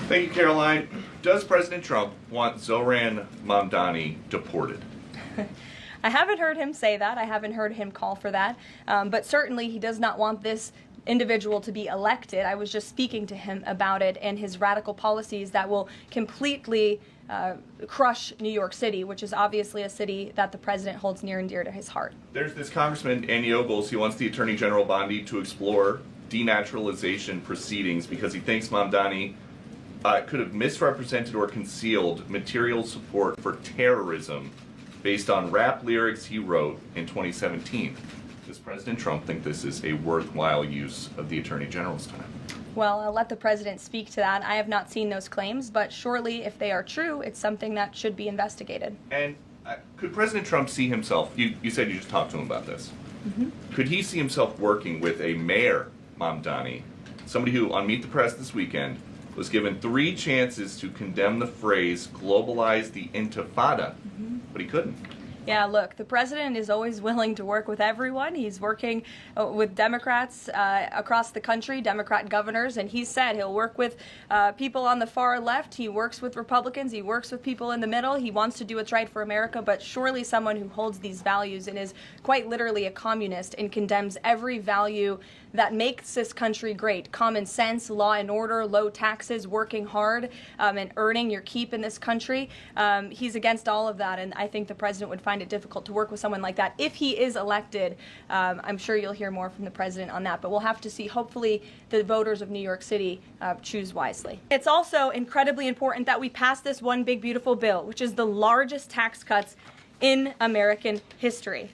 Thank you, Caroline. Does President Trump want Zohran Mamdani deported? I haven't heard him say that. I haven't heard him call for that. But certainly he does not want this individual to be elected. I was just speaking to him about it and his radical policies that will completely crush New York City, which is obviously a city that the president holds near and dear to his heart. There's this Congressman, Andy Ogles, he wants the Attorney General Bondi to explore denaturalization proceedings because he thinks Mamdani could have misrepresented or concealed material support for terrorism based on rap lyrics he wrote in 2017. Does President Trump think this is a worthwhile use of the Attorney General's time? Well, I'll let the president speak to that. I have not seen those claims, but surely if they are true, it's something that should be investigated. And could President Trump see himself, you said you just talked to him about this, could he see himself working with a Mayor Mamdani, somebody who on Meet the Press this weekend was given 3 chances to condemn the phrase globalize the intifada, but he couldn't? Yeah, look, the president is always willing to work with everyone. He's working with Democrats across the country, Democrat governors, and he said he'll work with people on the far left. He works with Republicans. He works with people in the middle. He wants to do what's right for America, but surely someone who holds these values and is quite literally a communist and condemns every value that makes this country great. Common sense, law and order, low taxes, working hard, and earning your keep in this country. He's against all of that, and I think the president would find it difficult to work with someone like that. If he is elected, I'm sure you'll hear more from the president on that, but we'll have to see. Hopefully the voters of New York City choose wisely. It's also incredibly important that we pass this one big beautiful bill, which is the largest tax cuts in American history.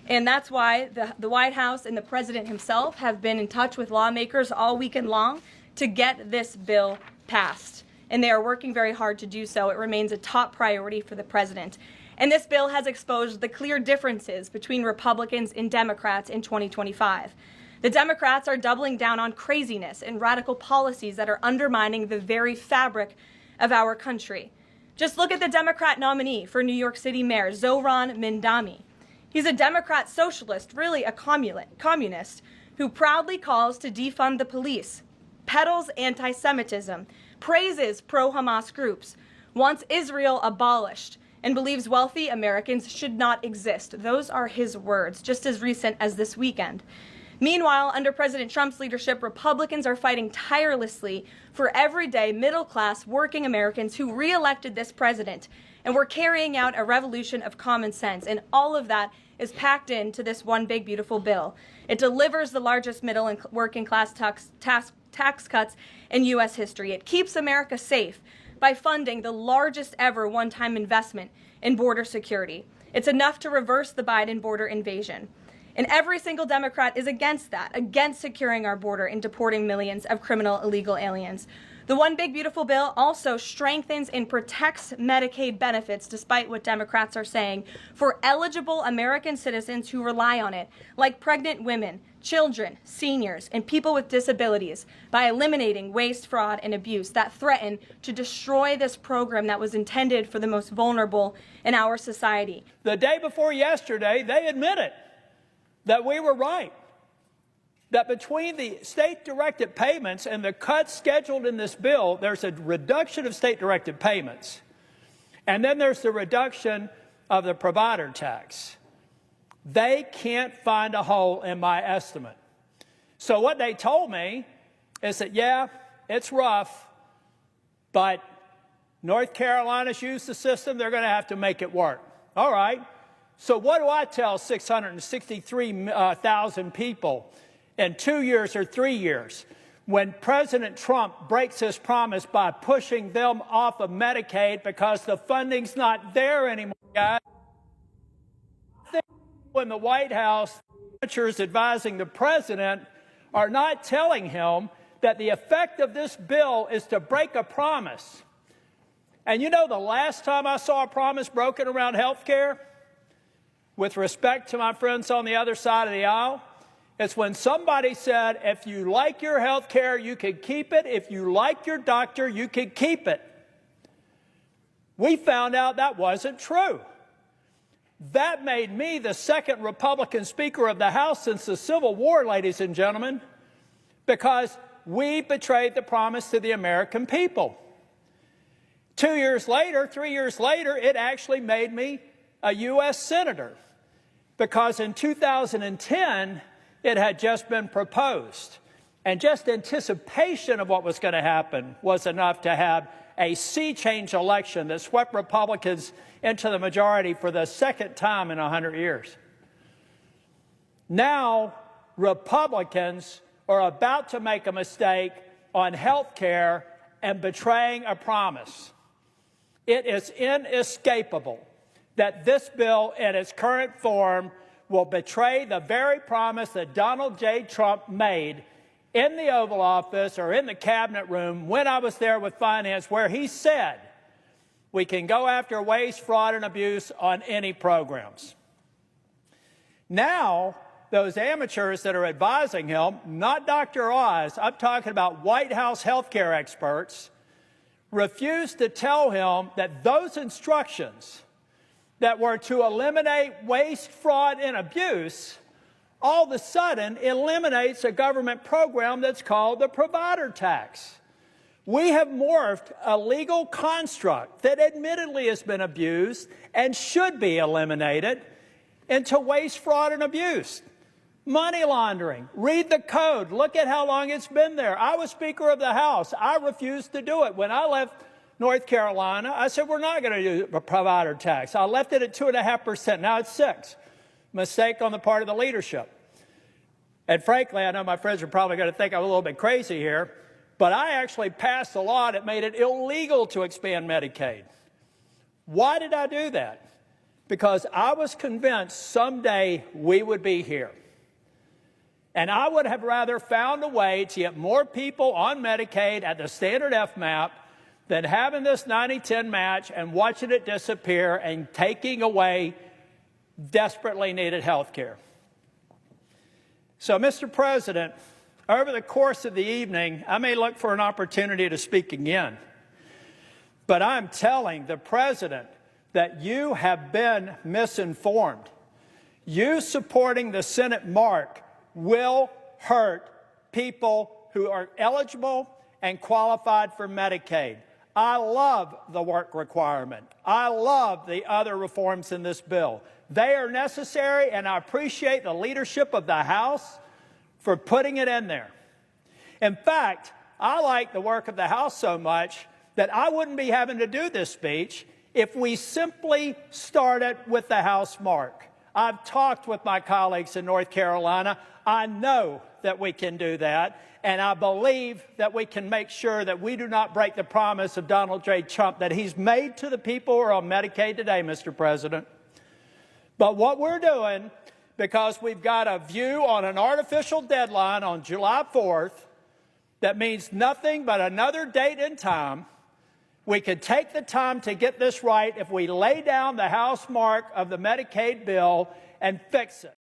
And that's why the White House and the president himself have been in touch with lawmakers all weekend long to get this bill passed. And they are working very hard to do so. It remains a top priority for the president. And this bill has exposed the clear differences between Republicans and Democrats in 2025. The Democrats are doubling down on craziness and radical policies that are undermining the very fabric of our country. Just look at the Democrat nominee for New York City Mayor, Zohran Mamdani. He's a Democrat socialist, really a communist, who proudly calls to defund the police, peddles anti-Semitism, praises pro-Hamas groups, wants Israel abolished, and believes wealthy Americans should not exist. Those are his words, just as recent as this weekend. Meanwhile, under President Trump's leadership, Republicans are fighting tirelessly for everyday middle-class working Americans who re-elected this president, and we're carrying out a revolution of common sense, and all of that is packed into this one big beautiful bill. It delivers the largest middle and working class tax cuts in U.S. history. It keeps America safe by funding the largest ever one-time investment in border security. It's enough to reverse the Biden border invasion. And every single Democrat is against that, against securing our border and deporting millions of criminal illegal aliens. The one big beautiful bill also strengthens and protects Medicaid benefits, despite what Democrats are saying, for eligible American citizens who rely on it, like pregnant women, children, seniors, and people with disabilities, by eliminating waste, fraud, and abuse that threaten to destroy this program that was intended for the most vulnerable in our society. The day before yesterday, they admitted that we were right. That between the state-directed payments and the cuts scheduled in this bill, there's a reduction of state-directed payments. And then there's the reduction of the provider tax. They can't find a hole in my estimate. So what they told me is that, yeah, it's rough, but North Carolina's used the system. They're going to have to make it work. All right. So what do I tell 663,000 people in 2 years or 3 years when President Trump breaks his promise by pushing them off of Medicaid because the funding's not there anymore, guys? I think in the White House, senators advising the president are not telling him that the effect of this bill is to break a promise. And you know the last time I saw a promise broken around health care, with respect to my friends on the other side of the aisle, it's when somebody said, if you like your health care, you can keep it. If you like your doctor, you can keep it. We found out that wasn't true. That made me the second Republican Speaker of the House since the Civil War, ladies and gentlemen, because we betrayed the promise to the American people. 3 years later, it actually made me a U.S. Senator, because in 2010, it had just been proposed. And just anticipation of what was going to happen was enough to have a sea change election that swept Republicans into the majority for the second time in 100 years. Now, Republicans are about to make a mistake on health care and betraying a promise. It is inescapable that this bill in its current form will betray the very promise that Donald J. Trump made in the Oval Office or in the cabinet room when I was there with finance, where he said we can go after waste, fraud, and abuse on any programs. Now, those amateurs that are advising him, not Dr. Oz, I'm talking about White House healthcare experts, refuse to tell him that those instructions that were to eliminate waste, fraud, and abuse all of a sudden eliminates a government program that's called the provider tax. We have morphed a legal construct that admittedly has been abused and should be eliminated into waste, fraud, and abuse. Money laundering. Read the code. Look at how long it's been there. I was Speaker of the House. I refused to do it. When I left North Carolina, I said, we're not going to do a provider tax. I left it at 2.5%. Now it's 6%. Mistake on the part of the leadership. And frankly, I know my friends are probably going to think I'm a little bit crazy here, but I actually passed a law that made it illegal to expand Medicaid. Why did I do that? Because I was convinced someday we would be here. And I would have rather found a way to get more people on Medicaid at the standard FMAP than having this 90-10 match and watching it disappear and taking away desperately needed health care. So, Mr. President, over the course of the evening, I may look for an opportunity to speak again. But I'm telling the President that you have been misinformed. You supporting the Senate mark will hurt people who are eligible and qualified for Medicaid. I love the work requirement. I love the other reforms in this bill. They are necessary, and I appreciate the leadership of the House for putting it in there. In fact, I like the work of the House so much that I wouldn't be having to do this speech if we simply started with the House mark. I've talked with my colleagues in North Carolina. I know that we can do that, and I believe that we can make sure that we do not break the promise of Donald J. Trump that he's made to the people who are on Medicaid today, Mr. President. But what we're doing, because we've got a view on an artificial deadline on July 4th that means nothing but another date and time, we could take the time to get this right if we lay down the House mark of the Medicaid bill and fix it.